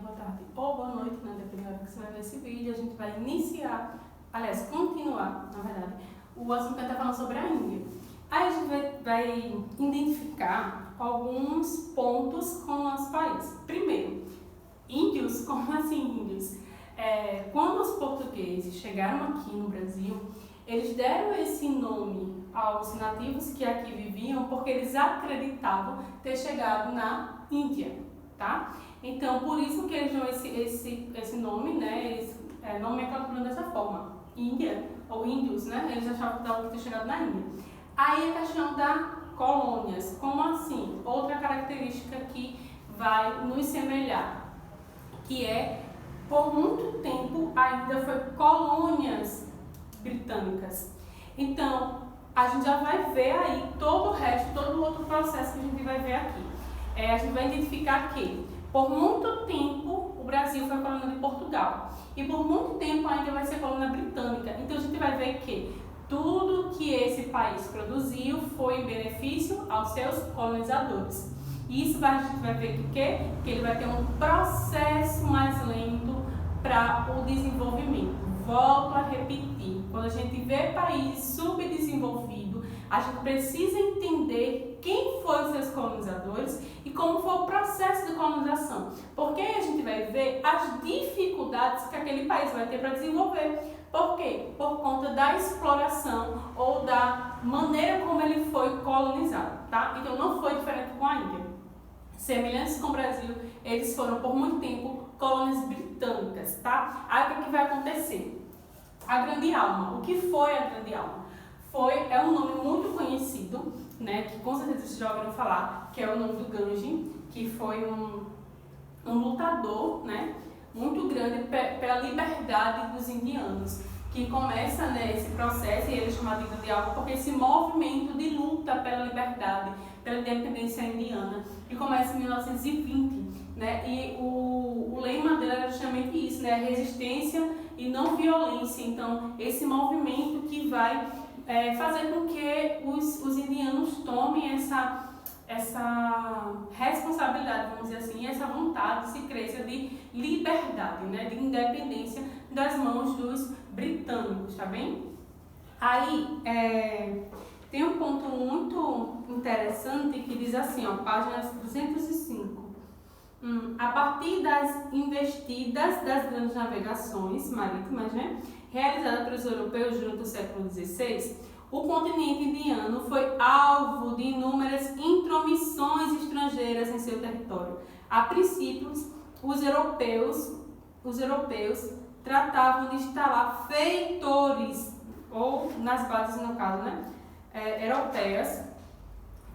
boa tarde ou boa noite, né? Dependendo da hora que você vai ver esse vídeo. A gente vai continuar, na verdade, o assunto que a gente está falando sobre a Índia. Aí a gente vai identificar alguns pontos com o nosso país. Primeiro, índios, como assim índios? Quando os portugueses chegaram aqui no Brasil, eles deram esse nome aos nativos que aqui viviam porque eles acreditavam ter chegado na Índia, tá? Então, por isso que eles dão esse nome, né? Eles nomenclaturam dessa forma, Índia ou índios, né? Eles achavam que estavam ter chegado na Índia. Aí a questão das colônias, como assim? Outra característica que vai nos semelhar, que por muito tempo ainda foi colônias britânicas. Então, a gente já vai ver aí todo o resto, todo o outro processo que a gente vai ver aqui. A gente vai identificar que, por muito tempo, o Brasil foi colônia de Portugal. E por muito tempo ainda vai ser colônia britânica. Então, a gente vai ver que tudo que esse país produziu foi em benefício aos seus colonizadores. E isso a gente vai ver que ele vai ter um processo mais lento para o desenvolvimento. Volto a repetir, quando a gente vê país subdesenvolvido, a gente precisa entender quem foram os seus colonizadores e como foi o processo de colonização. Porque a gente vai ver as dificuldades que aquele país vai ter para desenvolver. Por quê? Por conta da exploração ou da maneira como ele foi colonizado, tá? Então não foi diferente com a Índia. Semelhantes com o Brasil, eles foram por muito tempo colônias britânicas, tá? Aí o que vai acontecer? A Grande Alma. O que foi a Grande Alma? É um nome muito conhecido, né? Que com certeza vocês já ouviram falar, que é o nome do Ganji, que foi um lutador, né? Muito grande pela liberdade dos indianos, que começa, né, esse processo, e ele é chamado de Grande Alma, porque esse movimento de luta pela liberdade, pela independência indiana, que começa em 1920, né, e o lema dele era justamente isso, né, resistência e não violência. Então, esse movimento que vai fazer com que os indianos tomem essa responsabilidade, vamos dizer assim, essa vontade, se cresça de liberdade, né, de independência das mãos dos britânicos, tá bem? Aí, tem um ponto muito interessante que diz assim, ó, página 205. A partir das investidas das grandes navegações marítimas, né, realizadas pelos europeus durante o século XVI, o continente indiano foi alvo de inúmeras intromissões estrangeiras em seu território. A princípio, os europeus tratavam de instalar feitores, ou nas bases, no caso, né, europeias.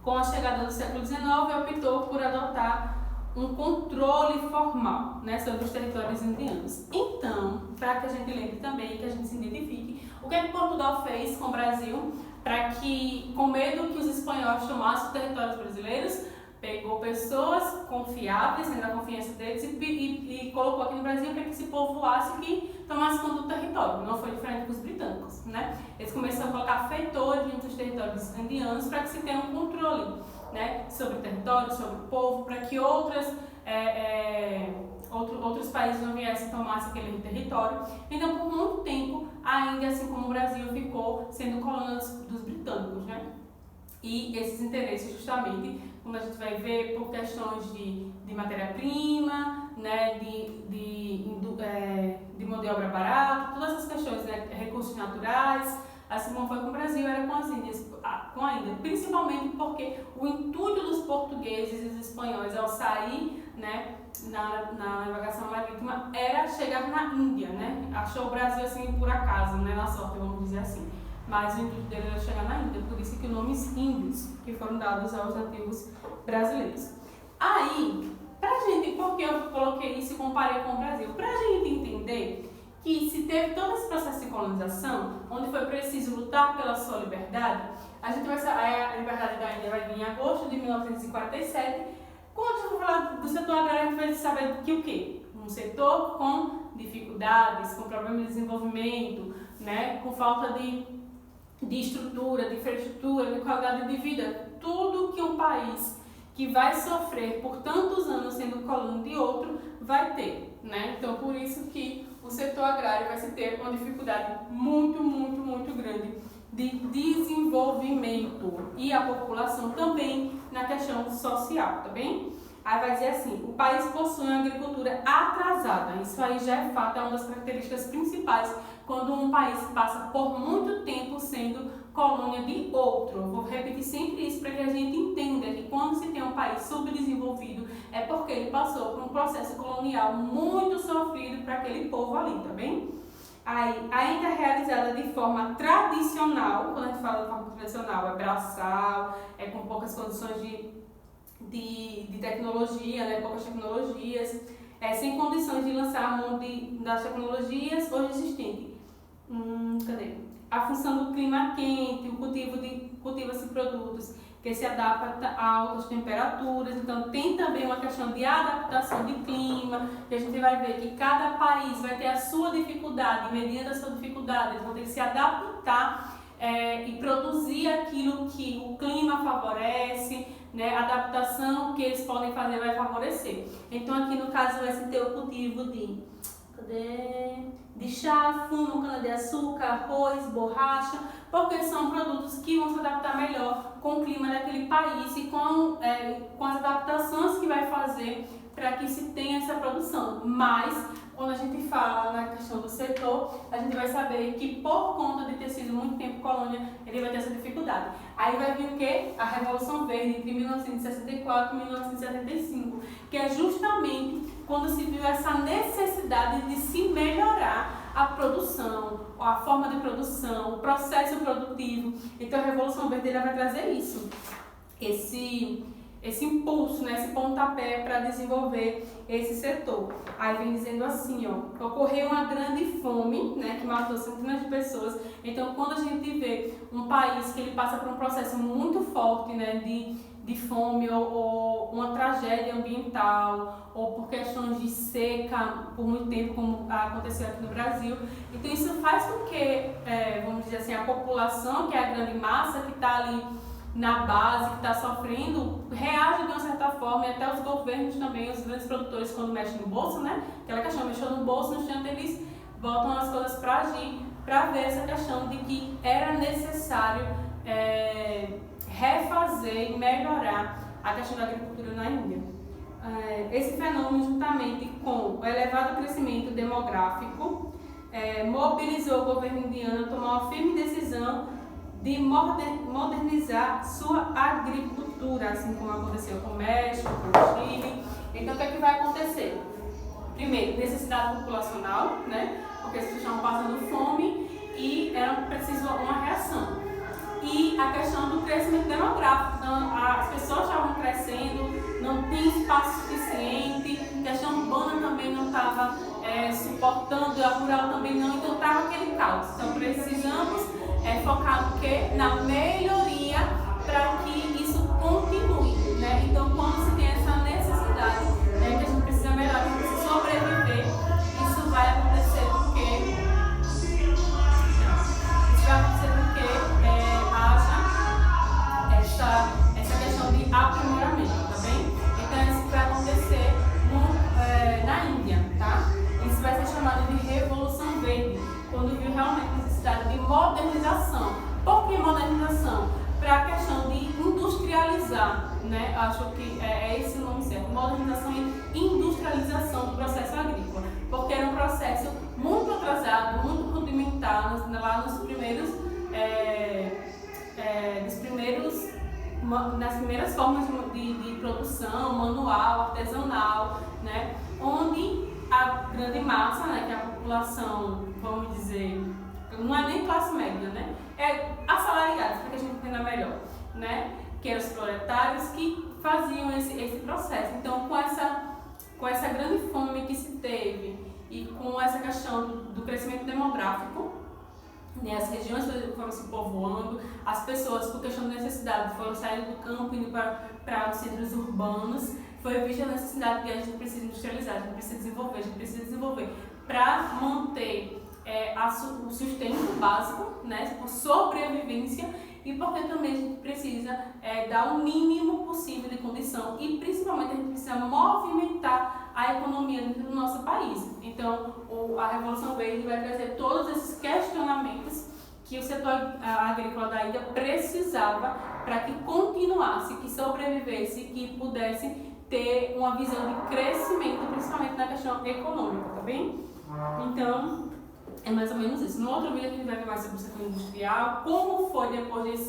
Com a chegada do século XIX, optou por adotar um controle formal, né, sobre os territórios indianos. Então, para que a gente lembre também, que a gente se identifique, o que Portugal fez com o Brasil para que, com medo que os espanhóis tomassem os territórios brasileiros, pegou pessoas confiáveis, né, da confiança deles, e colocou aqui no Brasil para que esse povo voasse e tomasse conta do território. Não foi diferente dos britânicos, né? Eles começaram a colocar feitores dentro dos territórios indianos para que se tenha um controle, né, sobre o território, sobre o povo, para que outros países não viessem tomar aquele território. Então, por muito tempo, a Índia, assim como o Brasil, ficou sendo colônia dos britânicos, né? E esses interesses, justamente, como a gente vai ver, por questões de matéria-prima, né, de mão de obra barata, todas essas questões, né, recursos naturais, assim como foi com o Brasil, era com as Índias, com a Índia, principalmente porque o intuito dos portugueses e dos espanhóis ao sair, né, na navegação marítima era chegar na Índia, né? Achou o Brasil assim por acaso, né, na sorte, vamos dizer assim. Mas o intuito dele era chegar na Índia, por isso que nomes índios que foram dados aos nativos brasileiros. Aí, por que eu coloquei isso e comparei com o Brasil? Pra gente entender que se teve todo esse processo de colonização, onde foi preciso lutar pela sua liberdade, a gente vai saber, a liberdade da Índia vai vir em agosto de 1947. Quando a gente for falar do setor agrário, a gente vai saber que o quê? Um setor com dificuldades, com problemas de desenvolvimento, né, com falta de estrutura, de infraestrutura, de qualidade de vida, tudo que um país que vai sofrer por tantos anos sendo colônia de outro, vai ter, né? Então, por isso que o setor agrário vai se ter uma dificuldade muito grande de desenvolvimento e a população também na questão social, tá bem? Aí vai dizer assim, o país possui uma agricultura atrasada, isso aí já é fato, é uma das características principais quando um país passa por muito tempo sendo colônia de outro. Eu vou repetir sempre isso para que a gente entenda que quando se tem um país subdesenvolvido é porque ele passou por um processo colonial muito sofrido para aquele povo ali, tá bem? Aí, ainda realizada de forma tradicional, quando a gente fala de forma tradicional, é braçal, é com poucas condições de tecnologia, né, poucas tecnologias, sem condições de lançar a mão das tecnologias hoje existentes. Cadê? A função do clima quente, o cultiva-se produtos que se adaptam a altas temperaturas, então tem também uma questão de adaptação de clima, que a gente vai ver que cada país vai ter a sua dificuldade, e mediante a sua dificuldade, eles vão ter que se adaptar e produzir aquilo que o clima favorece, né? A adaptação que eles podem fazer vai favorecer. Então aqui no caso vai se ter o cultivo de chá, fumo, cana-de-açúcar, arroz, borracha, porque são produtos que vão se adaptar melhor com o clima daquele país e com as adaptações que vai fazer para que se tenha essa produção. Mas, quando a gente fala na questão do setor, a gente vai saber que por conta de ter sido muito tempo colônia, ele vai ter essa dificuldade. Aí vai vir o quê? A Revolução Verde, entre 1964 e 1975, que é justamente quando se viu essa necessidade de se melhorar a produção, a forma de produção, o processo produtivo. Então a Revolução Verde ela vai trazer isso, esse impulso, né, esse pontapé para desenvolver esse setor. Aí vem dizendo assim, ó, ocorreu uma grande fome, né, que matou centenas de pessoas. Então, quando a gente vê um país que ele passa por um processo muito forte, né, de fome ou uma tragédia ambiental ou por questões de seca por muito tempo, como aconteceu aqui no Brasil, então isso faz com que, vamos dizer assim, a população, que é a grande massa que está ali na base, que está sofrendo, reage de uma certa forma, e até os governos também, os grandes produtores, quando mexem no bolso, né? Aquela questão, mexeu no bolso, no instante eles botam as coisas para agir, para ver essa questão de que era necessário refazer e melhorar a questão da agricultura na Índia. Esse fenômeno, juntamente com o elevado crescimento demográfico, mobilizou o governo indiano a tomar uma firme decisão de modernizar sua agricultura, assim como aconteceu com o México, com o Chile. Então, o que é que vai acontecer? Primeiro, necessidade populacional, né? Porque as pessoas estavam passando fome e era preciso uma reação. E a questão do crescimento demográfico. Então, as pessoas estavam crescendo, não tinha espaço suficiente, a questão urbana também não estava suportando, a rural também não, então estava aquele caos. Então, precisamos focar no quê? Na melhoria para que isso continue, né? Então, quando se tem essa necessidade, que a gente precisa melhorar, a gente precisa sobreviver, isso vai acontecer porque haja essa questão de aprimoramento, tá bem? Então, isso vai acontecer na Índia, tá? Isso vai ser chamado de Revolução Verde, quando viu realmente a necessidade de modernização. Por que modernização? Para a questão de industrializar, né? Acho que é esse o nome certo, modernização e industrialização do processo agrícola, porque era um processo muito atrasado, muito rudimentar, lá nas primeiras formas de produção, manual, artesanal, né? Onde a grande massa, né, que é a população, vamos dizer, não é nem classe média, né? É assalariados, para que a gente entenda melhor, né? Que eram os proletários que faziam esse processo. Então, com essa grande fome que se teve e com essa questão do crescimento demográfico, né, as regiões foram se povoando, as pessoas, por questão de necessidade, foram saindo do campo e indo para os centros urbanos. Foi vista a necessidade de a gente precisa industrializar, a gente precisa desenvolver para manter o sustento básico, né, por sobrevivência e porque também a gente precisa dar o mínimo possível de condição e principalmente a gente precisa movimentar a economia dentro do nosso país. Então, a Revolução Verde vai trazer todos esses questionamentos que o setor agrícola da ilha precisava para que continuasse, que sobrevivesse, que pudesse ter uma visão de crescimento, principalmente na questão econômica, tá bem? Então, é mais ou menos isso. No outro vídeo a gente vai ver mais sobre o setor industrial, como foi depois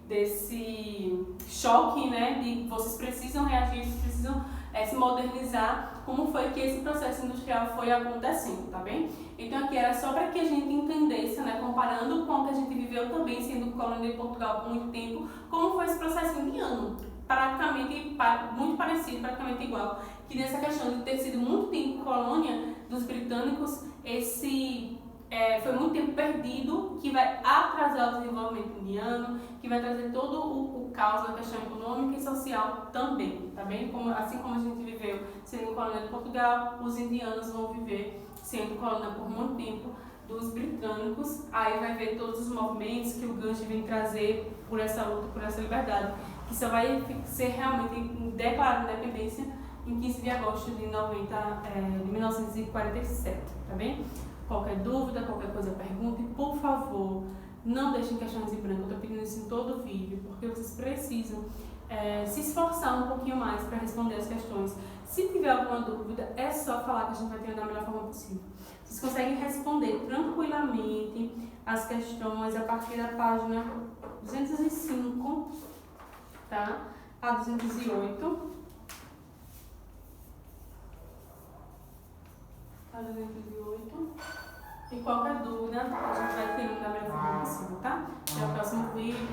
desse choque, né, de vocês precisam reagir, vocês precisam se modernizar, como foi que esse processo industrial foi acontecendo, tá bem? Então aqui era só para que a gente entendesse, né, comparando com o que a gente viveu também, sendo colônia de Portugal por muito tempo, como foi esse processo indiano, praticamente muito parecido, praticamente igual, que nessa questão de ter sido muito tempo colônia dos britânicos, foi muito tempo perdido, que vai atrasar o desenvolvimento indiano, que vai trazer todo o caos da questão econômica e social também, tá bem? Assim como a gente viveu sendo colônia de Portugal, os indianos vão viver sendo colônia por muito tempo dos britânicos. Aí vai ver todos os movimentos que o Gandhi vem trazer por essa luta, por essa liberdade, que só vai ser realmente declarada independência em 15 de agosto de 1947, tá bem? Qualquer dúvida, qualquer coisa, pergunte, por favor, não deixem questões em branco. Eu estou pedindo isso em todo o vídeo, porque vocês precisam se esforçar um pouquinho mais para responder as questões. Se tiver alguma dúvida, é só falar que a gente vai ter da melhor forma possível. Vocês conseguem responder tranquilamente as questões a partir da página 205, tá? A 208. A 208. E qualquer dúvida, a gente vai ter da melhor forma possível, tá? Até o próximo vídeo.